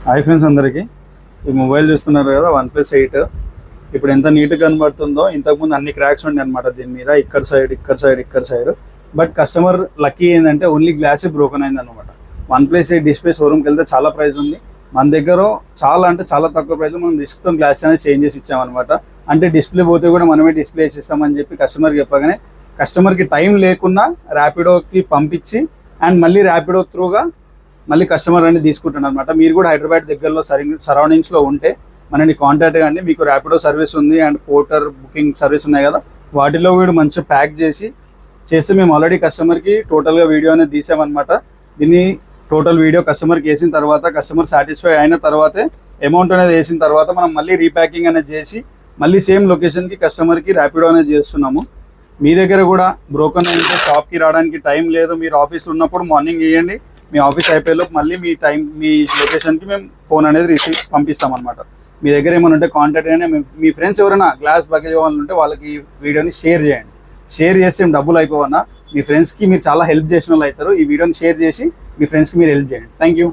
Hi friends అందరికీ, ఈ mobile చూస్తున్నారు కదా OnePlus 8. ఇప్పుడు ఎంత నీట్గా కనబడుతుందో, ఇంతకుముందు అన్ని క్రాక్స్ ఉండే అనమాట దీని మీద, ఇక్కడ సైడ్. బట్ కస్టమర్ లక్కీ ఏంటంటే ఓన్లీ గ్లాసే బ్రోకెన్ అయింది అనమాట. OnePlus 8 డిస్ప్లే షోరూమ్కి వెళ్తే చాలా ప్రైస్ ఉంది, మన దగ్గర చాలా తక్కువ ప్రైస్ మనం రిస్క్తో గ్లాస్ అనేది చేంజ్ చేసి ఇచ్చామన్నమాట. అంటే డిస్ప్లే పోతే కూడా మనమే డిస్ప్లే వేసిస్తామని చెప్పి కస్టమర్కి చెప్పగానే కస్టమర్కి టైం లేకున్నా ర్యాపిడోకి పంపించి అండ్ మళ్ళీ ర్యాపిడో త్రూగా మళ్ళీ కస్టమర్ అనేది తీసుకుంటాను అనమాట. మీరు కూడా హైదరాబాద్ దగ్గరలో సరౌండింగ్స్లో ఉంటే మనని కాంటాక్ట్ కానీ, మీకు ర్యాపిడో సర్వీస్ ఉంది అండ్ పోర్టర్ బుకింగ్ సర్వీస్ ఉన్నాయి కదా, వాటిలో కూడా మంచిగా ప్యాక్ చేసి మేము ఆల్రెడీ కస్టమర్కి టోటల్గా వీడియో అనేది తీసామన్నమాట. దీన్ని టోటల్ వీడియో కస్టమర్కి వేసిన తర్వాత కస్టమర్ సాటిస్ఫై అయిన తర్వాతే అమౌంట్ అనేది వేసిన తర్వాత మనం మళ్ళీ రీప్యాకింగ్ అనేది చేసి మళ్ళీ సేమ్ లొకేషన్కి కస్టమర్కి ర్యాపిడో అనేది చేస్తున్నాము. మీ దగ్గర కూడా బ్రోకన్ అయితే షాప్కి రావడానికి టైం లేదు, మీరు ఆఫీస్లో ఉన్నప్పుడు మార్నింగ్ వేయండి, మీ ఆఫీస్ అయిపోయేలోపు మళ్ళీ మీ లొకేషన్కి మేము ఫోన్ అనేది పంపిస్తాం అనమాట. మీ దగ్గర ఏమైనా ఉంటే కాంటాక్ట్ చేయండి. మీ ఫ్రెండ్స్ ఎవరైనా గ్లాస్ బకెట్ వాళ్ళు ఉంటే వాళ్ళకి ఈ వీడియోని షేర్ చేయండి. షేర్ చేస్తే డబ్బులు అయిపోవన్నా మీ ఫ్రెండ్స్కి మీరు చాలా హెల్ప్ చేసిన వాళ్ళు అవుతారు. ఈ వీడియోని షేర్ చేసి మీ ఫ్రెండ్స్కి మీరు హెల్ప్ చేయండి. Thank you.